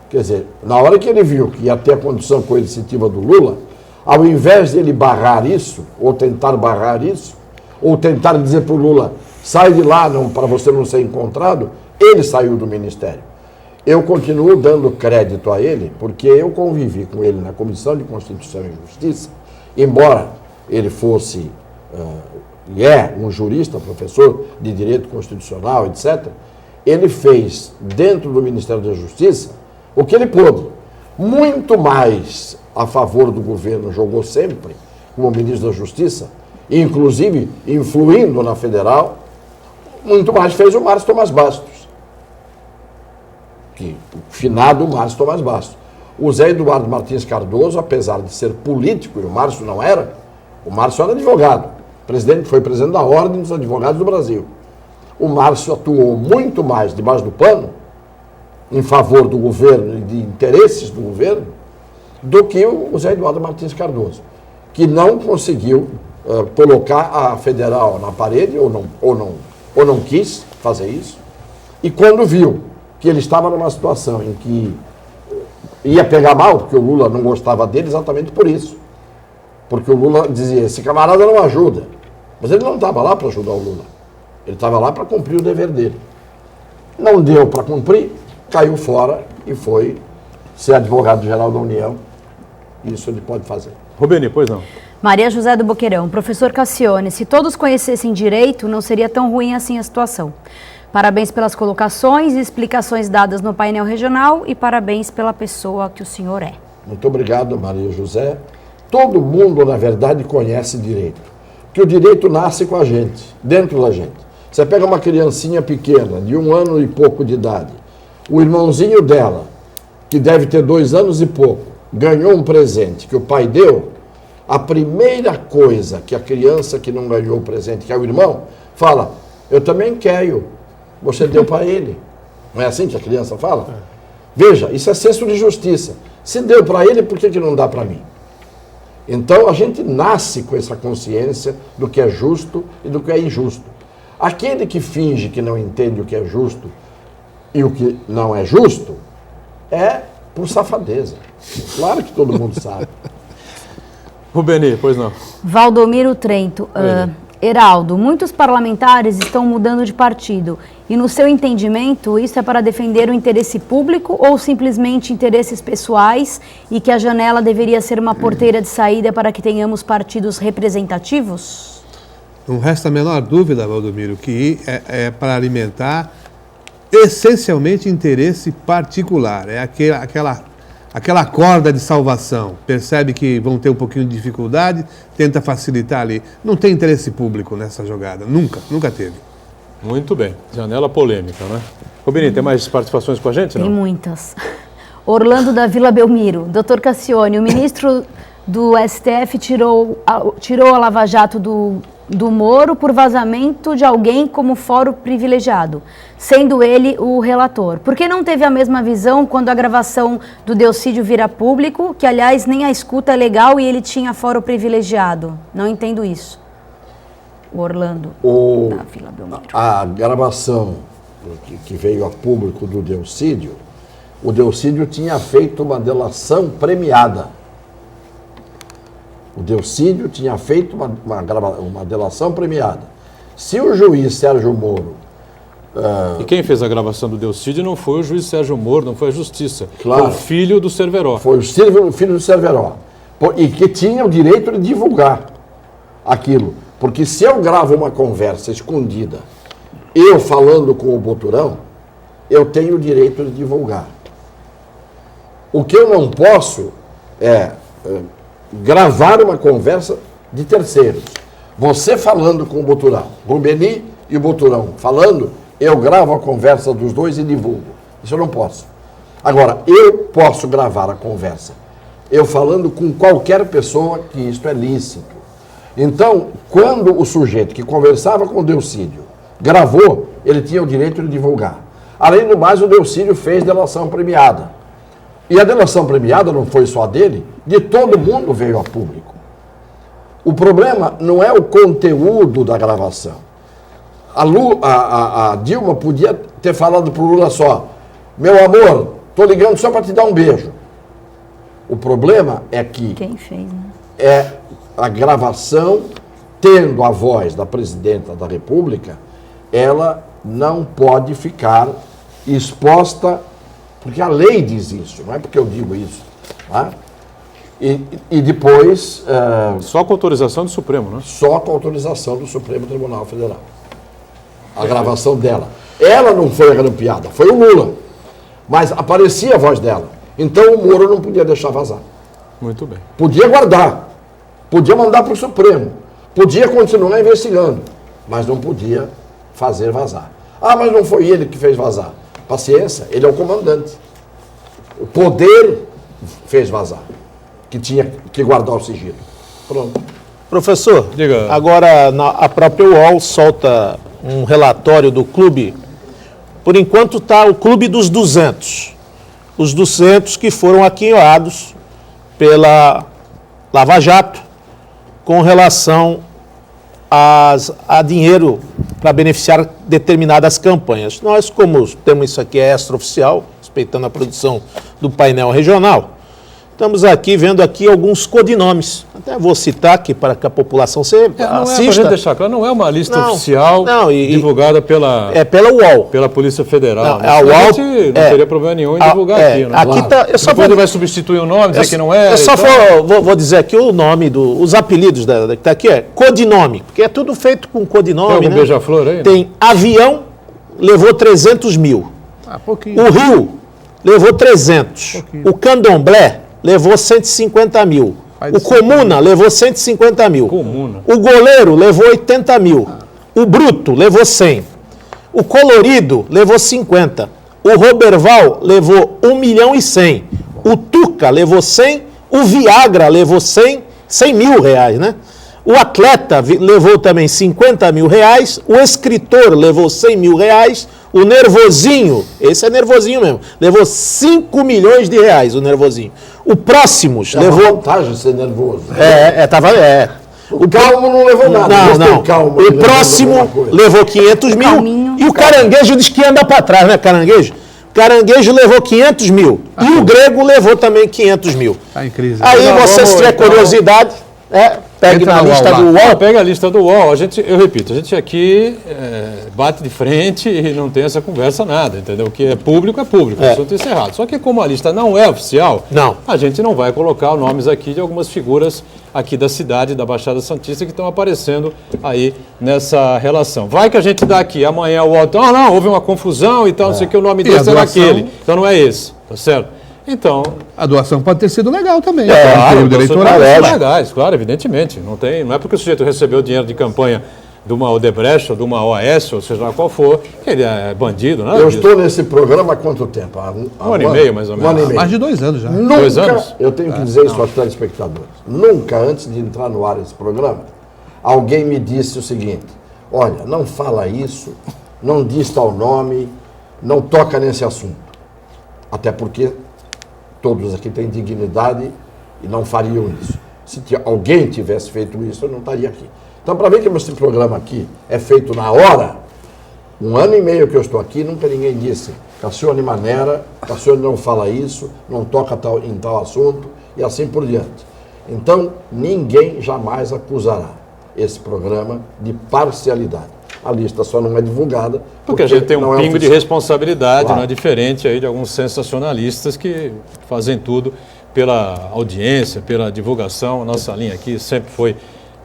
Quer dizer, na hora que ele viu que ia ter a condução coercitiva do Lula, ao invés de ele barrar isso, ou tentar barrar isso, ou tentar dizer para o Lula, sai de lá para você não ser encontrado, ele saiu do ministério. Eu continuo dando crédito a ele, porque eu convivi com ele na Comissão de Constituição e Justiça, embora ele fosse, e é um jurista, professor de Direito Constitucional, etc., ele fez, dentro do Ministério da Justiça, o que ele pôde. Muito mais a favor do governo jogou sempre, como ministro da Justiça, inclusive influindo na Federal, muito mais fez o Márcio Tomás Bastos. O finado Márcio Tomás Bastos. O Zé Eduardo Martins Cardoso, apesar de ser político, e o Márcio não era, o Márcio era advogado. Foi presidente da Ordem dos Advogados do Brasil. O Márcio atuou muito mais debaixo do pano, em favor do governo e de interesses do governo, do que o Zé Eduardo Martins Cardoso, que não conseguiu colocar a Federal na parede, ou não quis fazer isso, e quando viu que ele estava numa situação em que ia pegar mal, porque o Lula não gostava dele exatamente por isso, porque o Lula dizia, esse camarada não ajuda, mas ele não estava lá para ajudar o Lula, ele estava lá para cumprir o dever dele. Não deu para cumprir, caiu fora e foi ser advogado-geral da União. Isso ele pode fazer. Rubeni, pois não. Maria José do Boqueirão. Professor Cassione, se todos conhecessem direito, não seria tão ruim assim a situação. Parabéns pelas colocações e explicações dadas no painel regional e parabéns pela pessoa que o senhor é. Muito obrigado, Maria José. Todo mundo, na verdade, conhece direito. Que o direito nasce com a gente, dentro da gente. Você pega uma criancinha pequena, de 1 ano e pouco de idade, o irmãozinho dela, que deve ter 2 anos e pouco, ganhou um presente que o pai deu, a primeira coisa que a criança que não ganhou o presente, que é o irmão, fala, eu também quero, você deu para ele. Não é assim que a criança fala? Veja, isso é senso de justiça. Se deu para ele, por que não dá para mim? Então a gente nasce com essa consciência do que é justo e do que é injusto. Aquele que finge que não entende o que é justo e o que não é justo é por safadeza. Claro que todo mundo sabe. Rubeni, pois não. Valdomiro Trento. Heraldo, muitos parlamentares estão mudando de partido. E no seu entendimento, isso é para defender o interesse público ou simplesmente interesses pessoais e que a janela deveria ser uma porteira de saída para que tenhamos partidos representativos? Não resta a menor dúvida, Valdomiro, que é para alimentar essencialmente interesse particular. É aquela corda de salvação. Percebe que vão ter um pouquinho de dificuldade, tenta facilitar ali. Não tem interesse público nessa jogada. Nunca teve. Muito bem. Janela polêmica, né? Rubini, tem mais participações com a gente? Tem não? muitas. Orlando da Vila Belmiro. Doutor Cassione, o ministro do STF tirou a Lava Jato do Moro por vazamento de alguém como fórum privilegiado, sendo ele o relator. Por que não teve a mesma visão quando a gravação do Delcídio vira público, que aliás nem a escuta é legal e ele tinha fórum privilegiado? Não entendo isso. O Orlando da Vila Belmiro. A gravação que veio a público do Delcídio, o Delcídio tinha feito uma delação premiada. O Delcídio tinha feito uma delação premiada. Se o juiz Sérgio Moro... E quem fez a gravação do Delcídio não foi o juiz Sérgio Moro, não foi a Justiça. Claro. Foi o filho do Cerveró. Foi o filho do Cerveró. E que tinha o direito de divulgar aquilo. Porque se eu gravo uma conversa escondida, eu falando com o Boturão, eu tenho o direito de divulgar. O que eu não posso é gravar uma conversa de terceiros. Você falando com o Boturão, Rubeni e o Boturão falando, eu gravo a conversa dos dois e divulgo. Isso eu não posso. Agora, eu posso gravar a conversa, eu falando com qualquer pessoa, que isso é lícito. Então, quando o sujeito que conversava com o Delcídio gravou, ele tinha o direito de divulgar. Além do mais, o Delcídio fez delação premiada. E a delação premiada não foi só dele, de todo mundo veio a público. O problema não é o conteúdo da gravação. A Dilma podia ter falado para o Lula só: meu amor, estou ligando só para te dar um beijo. O problema é que Quem fez, né? é a gravação, tendo a voz da presidenta da República, ela não pode ficar exposta, porque a lei diz isso, não é porque eu digo isso. Tá? E depois, Só com autorização do Supremo, né? só com autorização do Supremo Tribunal Federal. A gravação dela. Ela não foi a grampeada, foi o Lula. Mas aparecia a voz dela. Então o Moro não podia deixar vazar. Muito bem. Podia guardar, podia mandar para o Supremo, podia continuar investigando, mas não podia fazer vazar. Ah, mas não foi ele que fez vazar. Paciência, ele é o comandante. O poder fez vazar, que tinha que guardar o sigilo. Pronto. Professor, Diga. agora a própria UOL solta um relatório do clube. Por enquanto está o clube dos 200. Os 200 que foram aquinhoados pela Lava Jato com relação a dinheiro para beneficiar determinadas campanhas. Nós, como temos isso aqui é extraoficial, respeitando a produção do painel regional, estamos aqui vendo aqui alguns codinomes. Até vou citar aqui para que a população Não é, pra assista. gente deixar claro, não é uma lista Não, oficial não, divulgada pela, É pela UOL. pela Polícia Federal. Não, né? a Senão UOL a gente não teria problema nenhum em divulgar aqui, né? Aqui tá, eu só Depois ele vou, vai substituir o nome, dizer que não é. eu só então- vou dizer aqui o nome, os apelidos que está aqui é codinome, porque é tudo feito com Tem codinome, algum né? beija-flor aí? Tem avião, levou 300 mil. Ah, pouquinho. O Rio levou 300. O Candomblé levou 150 mil. Faz O isso. Comuna levou 150 mil. Comuna. O Goleiro levou 80 mil. O Bruto levou 100. O Colorido levou 50. O Roberval levou 1 milhão e 100. O Tuca levou 100. O Viagra levou 100 mil reais, né? O Atleta levou também 50 mil reais. O Escritor levou 100 mil reais. O Nervosinho, esse é nervosinho mesmo, levou 5 milhões de reais, o Nervosinho. O Próximos É uma levou... vantagem ser nervoso. O Calmo não levou nada. Não, Gostei, não. Calmo, O ele Próximo levou alguma coisa. levou 500 mil Calminho. e o Caranguejo diz que anda para trás, né, Caranguejo? Caranguejo levou 500 mil e o Grego levou também 500 mil. Tá em crise. Aí Não, você, se vamos, tiver então. curiosidade, pegue Entra na na lista UOL do lá. UOL. Pega a lista do UOL, eu repito, a gente aqui bate de frente e não tem essa conversa nada, entendeu? O que é público, assunto encerrado. Só que como a lista não é oficial, Não. a gente não vai colocar nomes aqui de algumas figuras aqui da cidade, da Baixada Santista, que estão aparecendo aí nessa relação. Vai que a gente dá aqui, amanhã o outro, não, houve uma confusão e tal, não sei o que, o nome E desse a era doação? aquele, então não é esse, tá certo? Então, A doação pode ter sido legal também. claro, no período eleitoral. são legais, claro, evidentemente. Não é porque o sujeito recebeu dinheiro de campanha de uma Odebrecht ou de uma OAS, ou seja lá qual for, que ele é bandido, não é? Eu estou nesse programa há quanto tempo? Há Um ano e meio, mais ou menos. Um ano e meio. Mais de 2 anos já. Nunca, 2 anos? eu tenho que dizer isso aos telespectadores, nunca antes de entrar no ar esse programa, alguém me disse o seguinte: olha, não fala isso, não diz tal nome, não toca nesse assunto. Até porque todos aqui têm dignidade e não fariam isso. Se alguém tivesse feito isso, eu não estaria aqui. Então, para ver que esse programa aqui é feito na hora, 1 ano e meio que eu estou aqui, nunca ninguém disse: Cassione Manera, Cassione não fala isso, não toca em tal assunto, e assim por diante. Então, ninguém jamais acusará esse programa de parcialidade. A lista só não é divulgada Porque a gente tem um não é pingo de oficial. responsabilidade, Claro. não é diferente aí de alguns sensacionalistas que fazem tudo pela audiência, pela divulgação. A nossa linha aqui sempre foi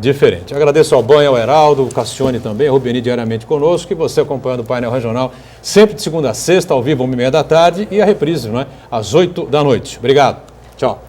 diferente. Agradeço ao Banha, ao Heraldo, o Cassione também, a Rubeni diariamente conosco, e você acompanhando o painel regional, sempre de segunda a sexta, ao vivo, 1h30 da tarde, e a reprise, não é? Às 8 da noite. Obrigado. Tchau.